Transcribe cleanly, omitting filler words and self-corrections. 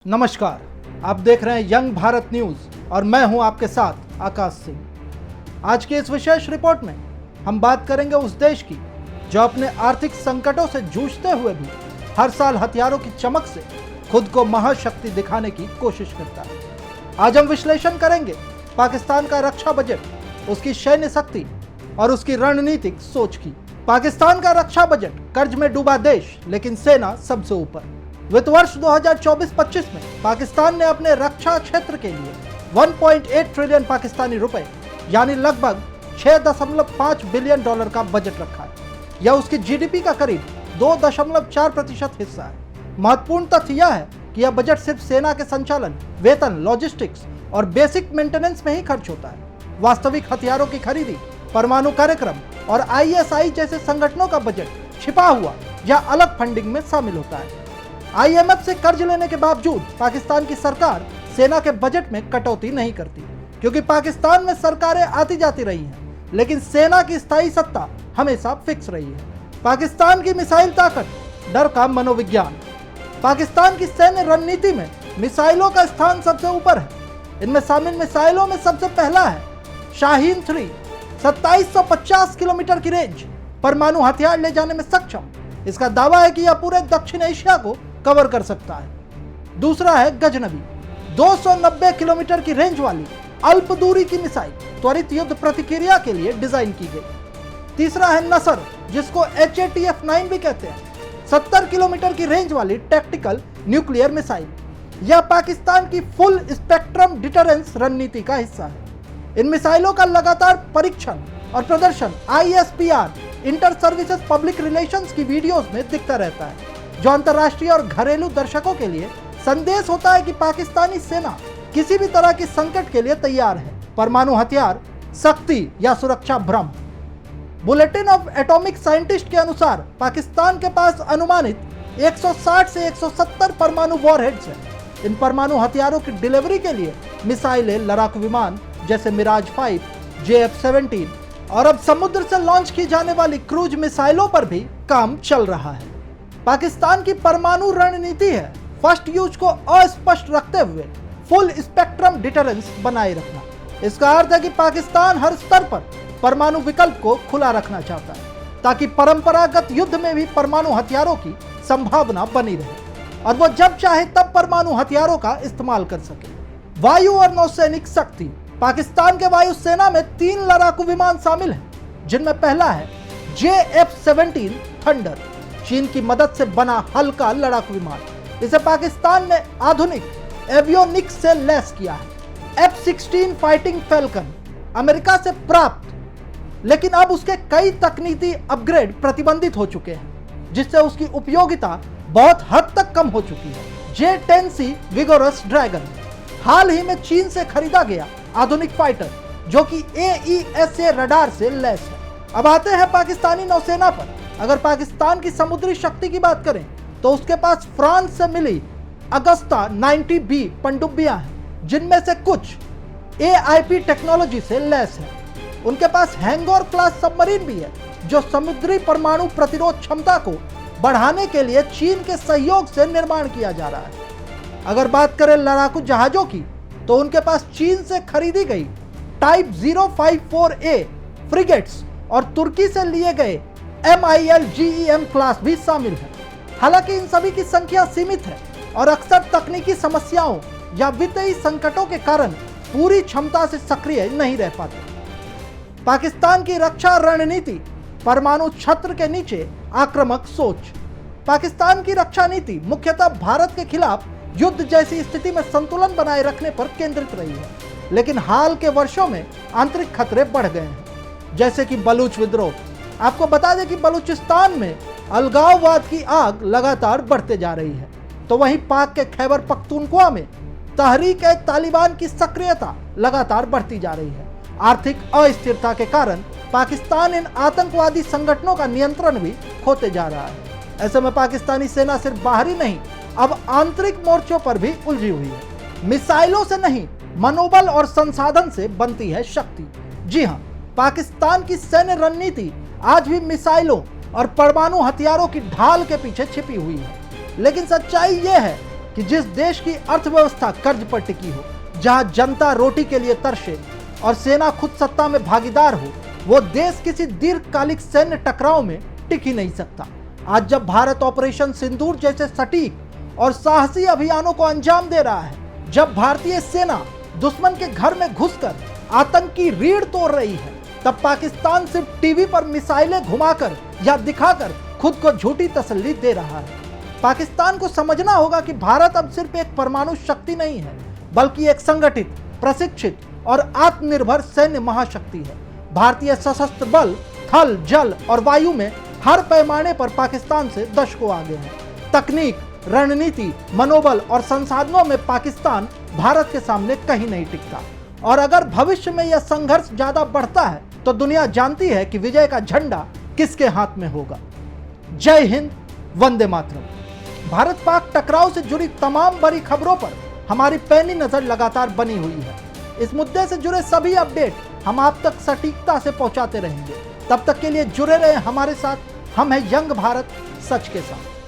नमस्कार, आप देख रहे हैं यंग भारत न्यूज और मैं हूं आपके साथ आकाश सिंह। आज की इस विशेष रिपोर्ट में हम बात करेंगे उस देश की जो अपने आर्थिक संकटों से जूझते हुए भी हर साल हथियारों की चमक से खुद को महाशक्ति दिखाने की कोशिश करता है। आज हम विश्लेषण करेंगे पाकिस्तान का रक्षा बजट, उसकी सैन्य शक्ति और उसकी रणनीतिक सोच की। पाकिस्तान का रक्षा बजट कर्ज में डूबा देश, लेकिन सेना सबसे ऊपर। वित्त वर्ष 2024-25 में पाकिस्तान ने अपने रक्षा क्षेत्र के लिए 1.8 ट्रिलियन पाकिस्तानी रुपए यानी लगभग 6.5 बिलियन डॉलर का बजट रखा है। यह उसकी जीडीपी का करीब 2.4% हिस्सा है। महत्वपूर्ण तथ्य यह है कि यह बजट सिर्फ सेना के संचालन, वेतन, लॉजिस्टिक्स और बेसिक मेंटेनेंस में ही खर्च होता है। वास्तविक हथियारों की खरीदी, परमाणु कार्यक्रम और ISI जैसे संगठनों का बजट छिपा हुआ या अलग फंडिंग में शामिल होता है। IMF से कर्ज लेने के बावजूद पाकिस्तान की सरकार सेना के बजट में कटौती नहीं करती, क्योंकि पाकिस्तान में सरकारें आती जाती रही हैं, लेकिन सेना की स्थायी सत्ता हमेशा फिक्स रही है। पाकिस्तान की मिसाइल ताकत, डर का मनोविज्ञान। पाकिस्तान की सैन्य रणनीति में मिसाइलों का स्थान सबसे ऊपर है। इनमें शामिल मिसाइलों में सबसे पहला है शाहीन 3, 2750 किलोमीटर की रेंज, परमाणु हथियार ले जाने में सक्षम। इसका दावा है कि यह पूरे दक्षिण एशिया को कवर कर सकता है। दूसरा है गजनबी, 290 किलोमीटर की रेंज वाली अल्प दूरी की मिसाइल, त्वरित युद्ध प्रतिक्रिया के लिए डिजाइन की गई। तीसरा है नसर, जिसको HATF-9 भी कहते हैं, 70 किलोमीटर की रेंज वाली टैक्टिकल न्यूक्लियर मिसाइल। यह पाकिस्तान की फुल स्पेक्ट्रम डिटरेंस रणनीति का हिस्सा है। इन मिसाइलों का लगातार परीक्षण और प्रदर्शन ISPR inter services public relations की वीडियोस में दिखता रहता है, जो अंतर्राष्ट्रीय और घरेलू दर्शकों के लिए संदेश होता है कि पाकिस्तानी सेना किसी भी तरह की संकट के लिए तैयार है। परमाणु हथियार, शक्ति या सुरक्षा भ्रम। बुलेटिन ऑफ एटॉमिक साइंटिस्ट के अनुसार पाकिस्तान के पास अनुमानित 160 से 170 परमाणु वॉरहेड्स हैं। इन परमाणु हथियारों की डिलीवरी के लिए मिसाइलें, लड़ाकू विमान जैसे मिराज 5, JF-17 और अब समुद्र से लॉन्च की जाने वाली क्रूज मिसाइलों पर भी काम चल रहा है। पाकिस्तान की परमाणु रणनीति है फर्स्ट यूज को अस्पष्ट रखते हुए फुल स्पेक्ट्रम डिटरेंस बनाए रखना। इसका अर्थ है कि पाकिस्तान हर स्तर पर परमाणु विकल्प को खुला रखना चाहता है, ताकि परंपरागत युद्ध में भी परमाणु हथियारों की संभावना बनी रहे और वो जब चाहे तब परमाणु हथियारों का इस्तेमाल कर सके। वायु और नौसैनिक शक्ति। पाकिस्तान के वायुसेना में 3 लड़ाकू विमान शामिल हैं, जिनमें पहला है JF-17 थंडर, चीन की मदद से बना हल्का लड़ाकू विमान। इसे पाकिस्तान ने आधुनिक एवियोनिक्स से लैस किया है। F-16 फाइटिंग फैल्कन अमेरिका से प्राप्त, लेकिन अब उसके कई तकनीकी अपग्रेड प्रतिबंधित हो चुके हैं, जिससे उसकी उपयोगिता बहुत हद तक कम हो चुकी है। J-10C विगोरस ड्रैगन, हाल ही में चीन से खरीदा गया आधुनिक फाइटर, जो कि AESA रडार से लैस है। अब आते हैं पाकिस्तानी नौसेना पर। अगर पाकिस्तान की समुद्री शक्ति की बात करें तो उसके पास फ्रांस से मिली अगस्ता 90B पनडुब्बियां हैं, जिनमें से कुछ AIP टेक्नोलॉजी से लैस है। उनके पास हैंगोर क्लास सबमरीन भी है, जो समुद्री परमाणु प्रतिरोध क्षमता को बढ़ाने के लिए चीन के सहयोग से निर्माण किया जा रहा है। अगर बात करें लड़ाकू जहाजों की, तो उनके पास चीन से खरीदी गई टाइप 054A फ्रिगेट्स और तुर्की से लिए गए MIL GEM क्लास भी शामिल है। हालांकि इन सभी की संख्या सीमित है और अक्सर तकनीकी समस्याओं या वित्तीय संकटों के कारण पूरी क्षमता से सक्रिय नहीं रह पाते। पाकिस्तान की रक्षा रणनीति। परमाणु छत्र के नीचे आक्रामक सोच। पाकिस्तान की रक्षा नीति मुख्यतः भारत के खिलाफ युद्ध जैसी स्थिति में संतुलन बनाए रखने पर केंद्रित रही है, लेकिन हाल के वर्षों में आंतरिक खतरे बढ़ गए हैं, जैसे कि बलूच विद्रोह। आपको बता दें कि बलूचिस्तान में अलगाववाद की आग लगातार बढ़ते जा रही है, तो वहीं पाक के खैबर पख्तूनख्वा में तहरीक-ए-तालिबान की सक्रियता लगातार बढ़ती जा रही है। आर्थिक अस्थिरता के कारण पाकिस्तान इन आतंकवादी संगठनों का नियंत्रण भी खोते जा रहा है। ऐसे में पाकिस्तानी सेना सिर्फ बाहरी नहीं, अब आंतरिक मोर्चों पर भी उलझी हुई है। मिसाइलों से नहीं, मनोबल और संसाधन से बनती है शक्ति। जी हाँ, पाकिस्तान की सैन्य रणनीति आज भी मिसाइलों और परमाणु हथियारों की ढाल के पीछे छिपी हुई है, लेकिन सच्चाई यह है कि जिस देश की अर्थव्यवस्था कर्ज पर टिकी हो, जहां जनता रोटी के लिए तरसे और सेना खुद सत्ता में भागीदार हो, वो देश किसी दीर्घकालिक सैन्य टकराव में टिक ही नहीं सकता। आज जब भारत ऑपरेशन सिंदूर जैसे सटीक और साहसी अभियानों को अंजाम दे रहा है, जब भारतीय सेना दुश्मन के घर में घुसकर आतंकी रीढ़ तोड़ रही है, तब पाकिस्तान सिर्फ टीवी पर मिसाइलें घुमाकर या दिखाकर खुद को झूठी तसल्ली दे रहा है। पाकिस्तान को समझना होगा कि भारत अब सिर्फ एक परमाणु शक्ति नहीं है, बल्कि एक संगठित, प्रशिक्षित और आत्मनिर्भर सैन्य महाशक्ति है। भारतीय सशस्त्र बल थल, जल और वायु में हर पैमाने पर पाकिस्तान से दशकों आगे हैं। तकनीक, रणनीति, मनोबल और संसाधनों में पाकिस्तान भारत के सामने कहीं नहीं टिकता। और अगर भविष्य में यह संघर्ष ज्यादा बढ़ता है तो दुनिया जानती है कि विजय का झंडा किसके हाथ में होगा। जय हिंद, वंदे मातरम। भारत पाक टकराव से जुड़ी तमाम बड़ी खबरों पर हमारी पैनी नजर लगातार बनी हुई है। इस मुद्दे से जुड़े सभी अपडेट हम आप तक सटीकता से पहुंचाते रहेंगे। तब तक के लिए जुड़े रहे हमारे साथ। हम हैं यंग भारत, सच के साथ।